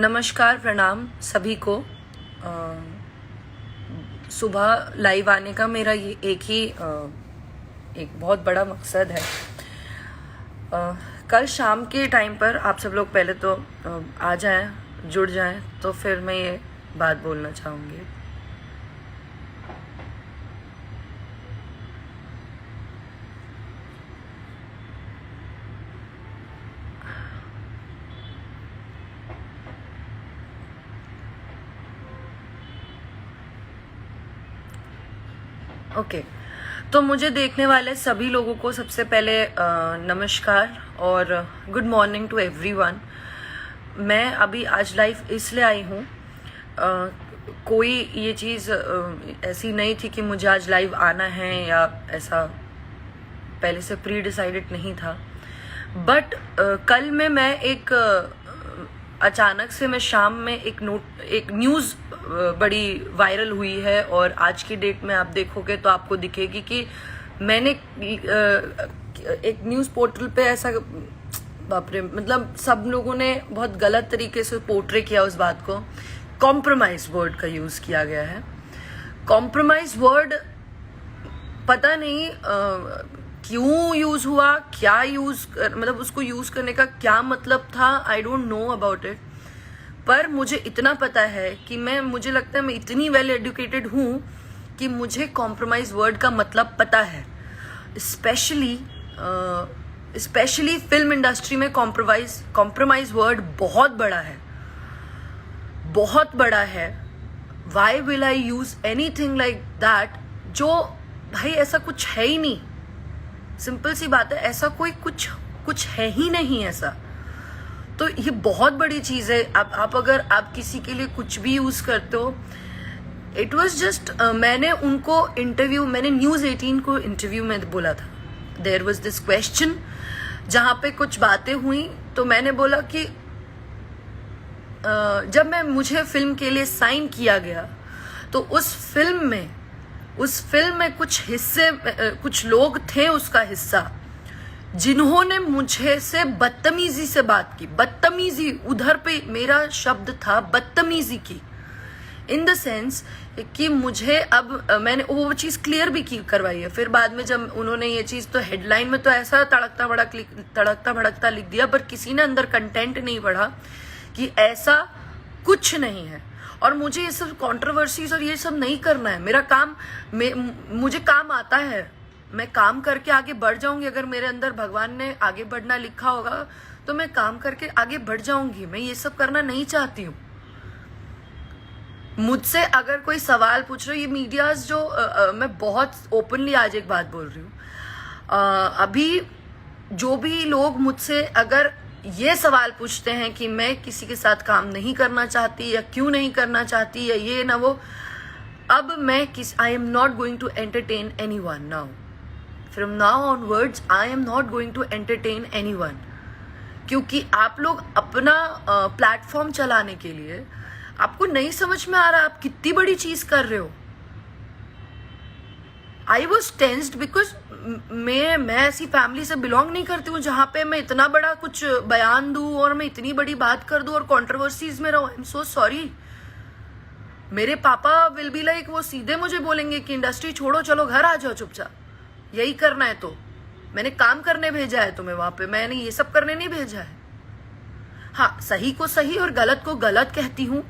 नमस्कार, प्रणाम सभी को। सुबह लाइव आने का मेरा ये एक बहुत बड़ा मकसद है। कल शाम के टाइम पर आप सब लोग पहले तो आ जाएं, जुड़ जाएं, तो फिर मैं ये बात बोलना चाहूँगी। ओके, तो मुझे देखने वाले सभी लोगों को सबसे पहले नमस्कार और गुड मॉर्निंग टू एवरीवन। मैं अभी आज लाइव इसलिए आई हूँ, कोई ये चीज़ ऐसी नहीं थी कि मुझे आज लाइव आना है या ऐसा पहले से प्री डिसाइडेड नहीं था। बट कल में मैं एक अचानक से मैं शाम में एक न्यूज़ बड़ी वायरल हुई है और आज की डेट में आप देखोगे तो आपको दिखेगी कि मैंने एक न्यूज़ पोर्टल पे ऐसा, बाप रे, मतलब सब लोगों ने बहुत गलत तरीके से पोर्ट्रे किया उस बात को। कॉम्प्रोमाइज वर्ड का यूज़ किया गया है। कॉम्प्रोमाइज वर्ड पता नहीं क्यों यूज हुआ, क्या मतलब उसको यूज करने का क्या मतलब था, I don't know about it. पर मुझे इतना पता है कि मुझे लगता है मैं इतनी वेल एजुकेटेड हूँ कि मुझे कॉम्प्रोमाइज वर्ड का मतलब पता है। स्पेशली फिल्म इंडस्ट्री में कॉम्प्रोमाइज वर्ड बहुत बड़ा है, बहुत बड़ा है। Why will I use anything like that? जो भाई ऐसा कुछ है ही नहीं। सिंपल सी बात है, ऐसा कोई कुछ है ही नहीं ऐसा। तो ये बहुत बड़ी चीज है। आप अगर आप किसी के लिए कुछ भी यूज करते हो, इट वाज जस्ट मैंने न्यूज़ 18 को इंटरव्यू में बोला था। देयर वाज दिस क्वेश्चन जहां पे कुछ बातें हुई, तो मैंने बोला कि जब मुझे फिल्म के लिए साइन किया गया तो उस फिल्म में कुछ लोग थे उसका हिस्सा, जिन्होंने मुझे से बदतमीजी से बात की। बदतमीजी, उधर पे मेरा शब्द था बदतमीजी की, इन द सेंस कि मुझे अब मैंने वो चीज क्लियर भी करवाई है। फिर बाद में जब उन्होंने ये चीज, तो हेडलाइन में तो ऐसा तड़कता भड़कता लिख दिया, पर किसी ने अंदर कंटेंट नहीं पढ़ा कि ऐसा कुछ नहीं है। और मुझे ये सब कंट्रोवर्सीज और ये सब नहीं करना है। मेरा काम, मुझे काम आता है, मैं काम करके आगे बढ़ जाऊंगी। अगर मेरे अंदर भगवान ने आगे बढ़ना लिखा होगा तो मैं काम करके आगे बढ़ जाऊंगी। मैं ये सब करना नहीं चाहती हूँ। मुझसे अगर कोई सवाल पूछ रहे हो, ये मीडियाज जो मैं बहुत ओपनली आज एक बात बोल रही हूँ, अभी जो भी लोग मुझसे अगर ये सवाल पूछते हैं कि मैं किसी के साथ काम नहीं करना चाहती या क्यों नहीं करना चाहती या ये ना वो, अब I am not going to entertain anyone now. From now onwards I am not going to entertain anyone, क्योंकि आप लोग अपना प्लेटफॉर्म चलाने के लिए, आपको नहीं समझ में आ रहा आप कितनी बड़ी चीज कर रहे हो। आई वॉज टेंस्ड बिकॉज मैं ऐसी फैमिली से बिलोंग नहीं करती हूँ जहां पे मैं इतना बड़ा कुछ बयान दूं और मैं इतनी बड़ी बात कर दूं और कंट्रोवर्सीज में रहूं। I am so sorry. मेरे पापा विल बी लाइक, वो सीधे मुझे बोलेंगे कि इंडस्ट्री छोड़ो, चलो घर आ जाओ चुपचाप, यही करना है तो। मैंने काम करने भेजा है तुम्हें वहां पे, मैंने ये सब करने नहीं भेजा है। हाँ, सही को सही और गलत को गलत कहती हूँ,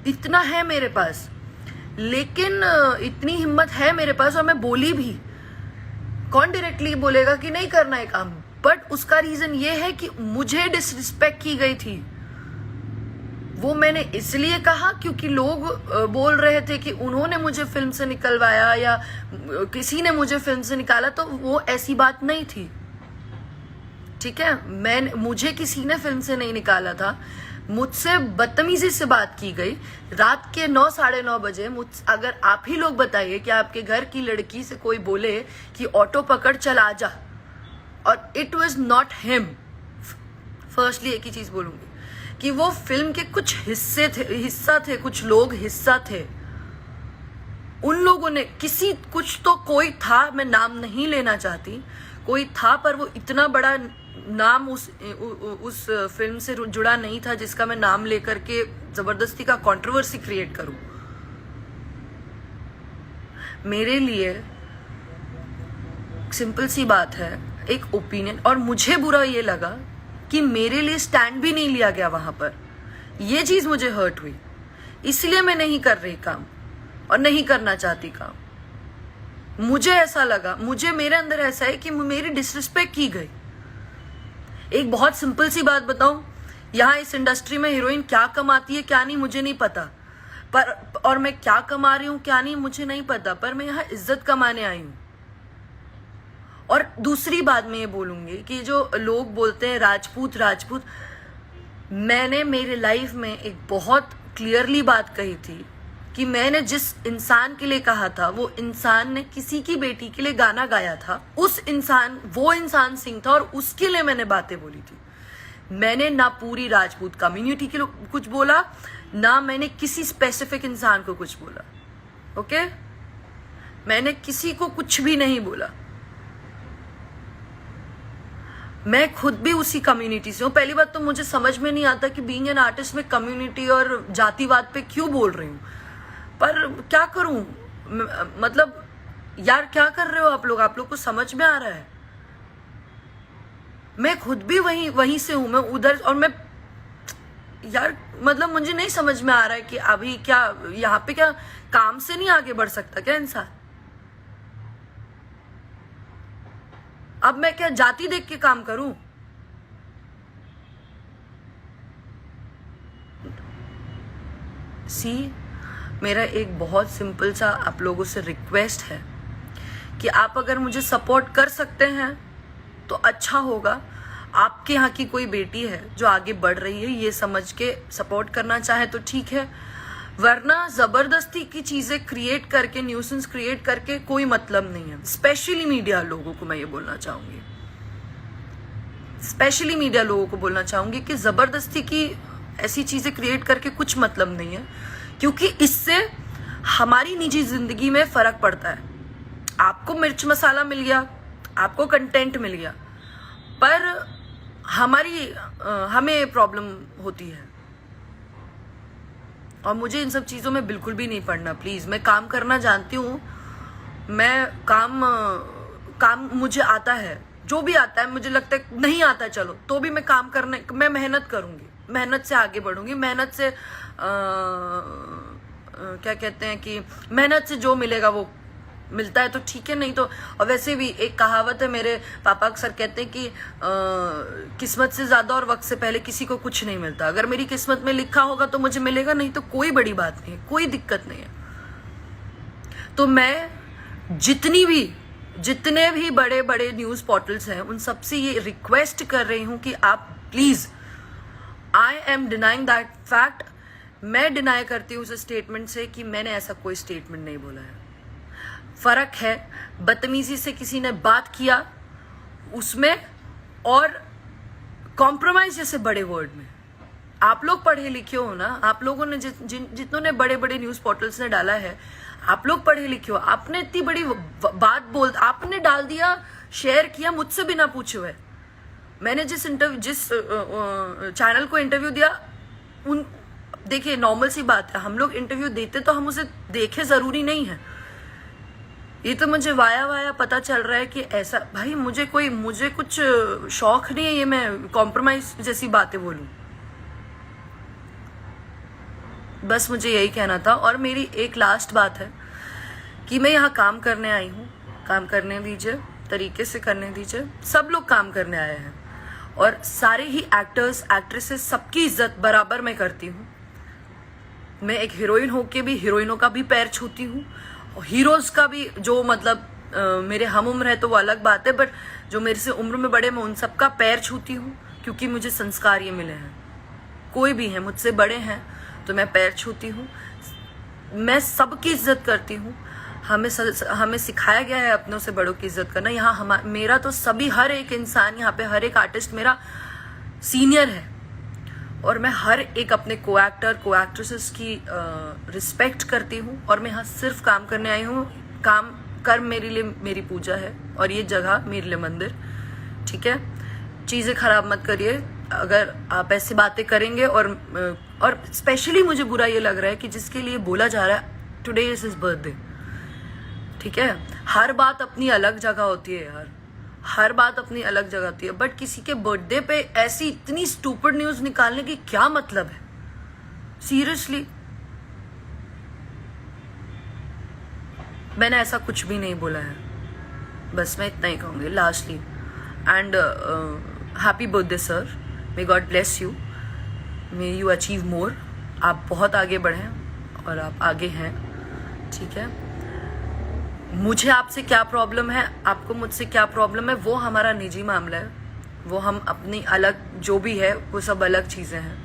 इतना है मेरे पास। लेकिन इतनी हिम्मत है मेरे पास, और मैं बोली भी। कौन डायरेक्टली बोलेगा कि नहीं करना है काम? बट उसका रीजन ये है कि मुझे डिसरिस्पेक्ट की गई थी। वो मैंने इसलिए कहा क्योंकि लोग बोल रहे थे कि उन्होंने मुझे फिल्म से निकलवाया या किसी ने मुझे फिल्म से निकाला, तो वो ऐसी बात नहीं थी। ठीक है, मुझे किसी ने फिल्म से नहीं निकाला था। मुझसे बदतमीजी से बात की गई रात के 9, 9:30 बजे। अगर आप ही लोग बताइए कि आपके घर की लड़की से कोई बोले कि ऑटो पकड़ चल आ जा, और it was not him. Firstly एक ही चीज बोलूंगी कि वो फिल्म के कुछ हिस्सा थे, कुछ लोग हिस्सा थे। उन लोगों ने कुछ तो कोई था, मैं नाम नहीं लेना चाहती, कोई था, पर वो इतना बड़ा नाम उस फिल्म से जुड़ा नहीं था जिसका मैं नाम लेकर के जबरदस्ती का कंट्रोवर्सी क्रिएट करूं। मेरे लिए सिंपल सी बात है, एक ओपिनियन, और मुझे बुरा ये लगा कि मेरे लिए स्टैंड भी नहीं लिया गया वहां पर। ये चीज मुझे हर्ट हुई, इसलिए मैं नहीं कर रही काम और नहीं करना चाहती काम। मुझे ऐसा लगा, मेरे अंदर ऐसा है कि मेरी डिसरिस्पेक्ट की गई। एक बहुत सिंपल सी बात बताऊं, यहाँ इस इंडस्ट्री में हीरोइन क्या कमाती है क्या नहीं मुझे नहीं पता, पर और मैं क्या कमा रही हूं क्या नहीं मुझे नहीं पता, पर मैं यहाँ इज्जत कमाने आई हूं। और दूसरी बात मैं ये बोलूंगी कि जो लोग बोलते हैं राजपूत राजपूत, मैंने मेरे लाइफ में एक बहुत क्लियरली बात कही थी कि मैंने जिस इंसान के लिए कहा था, वो इंसान ने किसी की बेटी के लिए गाना गाया था। वो इंसान सिंह था और उसके लिए मैंने बातें बोली थी। मैंने ना पूरी राजपूत कम्युनिटी के लिए कुछ बोला, ना मैंने किसी स्पेसिफिक इंसान को कुछ बोला। ओके, मैंने किसी को कुछ भी नहीं बोला। मैं खुद भी उसी कम्युनिटी से हूँ। पहली बात तो मुझे समझ में नहीं आता कि बीइंग एन आर्टिस्ट में कम्युनिटी और जातिवाद पे क्यों बोल रही हूँ, पर क्या करूं, मतलब यार क्या कर रहे हो आप लोग को समझ में आ रहा है? मैं खुद भी वहीं से हूं, मैं उधर, और मैं यार मतलब मुझे नहीं समझ में आ रहा है कि अभी क्या यहाँ पे क्या काम से नहीं आगे बढ़ सकता क्या इंसान? अब मैं क्या जाति देख के काम करूं? मेरा एक बहुत सिंपल सा आप लोगों से रिक्वेस्ट है कि आप अगर मुझे सपोर्ट कर सकते हैं तो अच्छा होगा। आपके यहाँ की कोई बेटी है जो आगे बढ़ रही है, ये समझ के सपोर्ट करना चाहे तो ठीक है, वरना जबरदस्ती की चीजें क्रिएट करके, न्यूसेंस क्रिएट करके कोई मतलब नहीं है। स्पेशली मीडिया लोगों को मैं ये बोलना चाहूंगी, कि जबरदस्ती की ऐसी चीजें क्रिएट करके कुछ मतलब नहीं है, क्योंकि इससे हमारी निजी जिंदगी में फर्क पड़ता है। आपको मिर्च मसाला मिल गया, आपको कंटेंट मिल गया, पर हमें प्रॉब्लम होती है। और मुझे इन सब चीजों में बिल्कुल भी नहीं पड़ना। प्लीज, मैं काम करना जानती हूँ, मैं काम मुझे आता है, जो भी आता है। मुझे लगता है नहीं आता चलो तो भी मैं मेहनत करूंगी, मेहनत से आगे बढ़ूंगी, मेहनत से क्या कहते हैं कि मेहनत से जो मिलेगा वो मिलता है तो ठीक है, नहीं तो। और वैसे भी एक कहावत है, मेरे पापा अक्सर कहते हैं कि किस्मत से ज्यादा और वक्त से पहले किसी को कुछ नहीं मिलता। अगर मेरी किस्मत में लिखा होगा तो मुझे मिलेगा, नहीं तो कोई बड़ी बात नहीं है, कोई दिक्कत नहीं है। तो मैं जितने भी बड़े बड़े न्यूज पोर्टल्स हैं उन सबसे ये रिक्वेस्ट कर रही हूं कि आप please, I am denying that fact, मैं डिनाई करती हूँ उस स्टेटमेंट से कि मैंने ऐसा कोई स्टेटमेंट नहीं बोला है। फर्क है बदतमीजी से किसी ने बात किया उसमें और कॉम्प्रोमाइज जैसे बड़े वर्ड में। आप लोग पढ़े लिखे हो ना, आप लोगों ने जितनों ने बड़े बड़े न्यूज पोर्टल्स ने डाला है, आप लोग पढ़े लिखे हो। आपने इतनी बड़ी बात आपने डाल दिया, शेयर किया मुझसे बिना पूछे हुए। मैंने जिस चैनल को इंटरव्यू दिया, देखिए नॉर्मल सी बात है, हम लोग इंटरव्यू देते तो हम उसे देखे जरूरी नहीं है। ये तो मुझे वाया पता चल रहा है कि ऐसा, भाई मुझे कुछ शौक नहीं है ये मैं कॉम्प्रोमाइज जैसी बातें बोलूं। बस मुझे यही कहना था। और मेरी एक लास्ट बात है कि मैं यहाँ काम करने आई हूँ, काम करने दीजिए, तरीके से करने दीजिए। सब लोग काम करने आए हैं और सारे ही एक्टर्स एक्ट्रेसेस सबकी इज्जत बराबर मैं करती हूँ। मैं एक हीरोइन होके भी हीरोइनों का भी पैर छूती हूँ, हीरोज का भी, जो मतलब मेरे हम उम्र है तो वो अलग बात है, बट जो मेरे से उम्र में बड़े मैं उन सबका पैर छूती हूँ, क्योंकि मुझे संस्कार ये मिले हैं। कोई भी है मुझसे बड़े हैं तो मैं पैर छूती हूँ, मैं सबकी इज्जत करती हूँ। हमें सिखाया गया है अपनों से बड़ों की इज्जत करना। यहाँ मेरा तो हर एक इंसान, यहाँ पे हर एक आर्टिस्ट मेरा सीनियर है और मैं हर एक अपने को एक्टर को एक्ट्रेसेस की रिस्पेक्ट करती हूँ, और मैं यहाँ सिर्फ काम करने आई हूँ। काम कर्म मेरे लिए मेरी पूजा है, और ये जगह मेरे लिए मंदिर, ठीक है। चीज़ें खराब मत करिए अगर आप ऐसी बातें करेंगे। और स्पेशली मुझे बुरा ये लग रहा है कि जिसके लिए बोला जा रहा है टुडे इज हिज बर्थडे, ठीक है। हर बात अपनी अलग जगह होती है यार, हर बात अपनी अलग जगह होती है, बट किसी के बर्थडे पे ऐसी इतनी स्टूपिड न्यूज निकालने की क्या मतलब है? सीरियसली, मैंने ऐसा कुछ भी नहीं बोला है, बस मैं इतना ही कहूंगी lastly. And happy birthday sir, may God bless you, may you achieve more. आप बहुत आगे बढ़ें और आप आगे हैं, ठीक है। मुझे आपसे क्या प्रॉब्लम है, आपको मुझसे क्या प्रॉब्लम है, वो हमारा निजी मामला है, वो हम अपनी अलग जो भी है वो सब अलग चीज़ें हैं।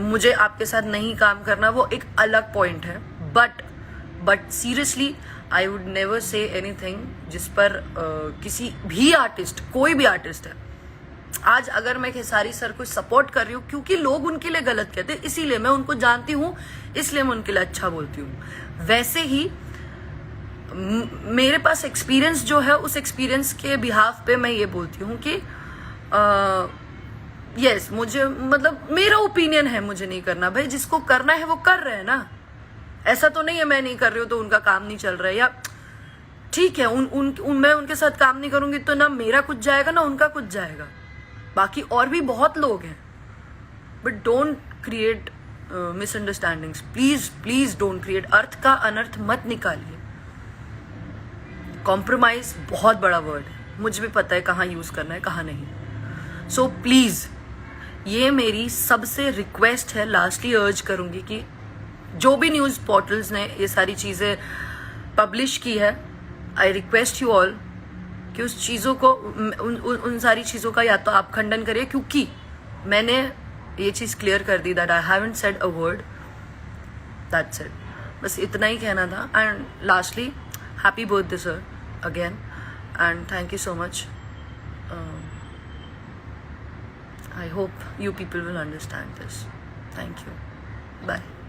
मुझे आपके साथ नहीं काम करना वो एक अलग पॉइंट है, but seriously I would never say anything जिस पर किसी भी आर्टिस्ट, कोई भी आर्टिस्ट है, आज अगर मैं खेसारी सर को सपोर्ट कर रही हूँ क्योंकि लोग उनके लिए गलत कहते हैं, इसीलिए मैं उनको जानती हूँ, इसलिए मैं उनके लिए अच्छा बोलती हूँ। वैसे ही मेरे पास एक्सपीरियंस जो है, उस एक्सपीरियंस के बिहाफ पे मैं ये बोलती हूँ कि यस, मुझे मतलब मेरा ओपिनियन है, मुझे नहीं करना। भाई जिसको करना है वो कर रहे हैं ना, ऐसा तो नहीं है मैं नहीं कर रही हूँ तो उनका काम नहीं चल रहा है, या ठीक है मैं उनके साथ काम नहीं करूंगी तो ना मेरा कुछ जाएगा ना उनका कुछ जाएगा। बाकी और भी बहुत लोग हैं, but don't create misunderstandings, please please don't create. अर्थ का अनर्थ मत निकालिए। कॉम्प्रोमाइज बहुत बड़ा वर्ड है, मुझे भी पता है कहाँ यूज करना है कहाँ नहीं। सो प्लीज, ये मेरी सबसे रिक्वेस्ट है, लास्टली अर्ज करूंगी कि जो भी न्यूज पोर्टल्स ने ये सारी चीजें पब्लिश की है, आई रिक्वेस्ट यू ऑल कि उस चीज़ों को उन सारी चीज़ों का या तो आप खंडन करिए, क्योंकि मैंने ये चीज़ क्लियर कर दी that I haven't said a word, that's it. बस इतना ही कहना था। And lastly happy birthday sir again, and thank you so much. I hope you people will understand this. Thank you, bye.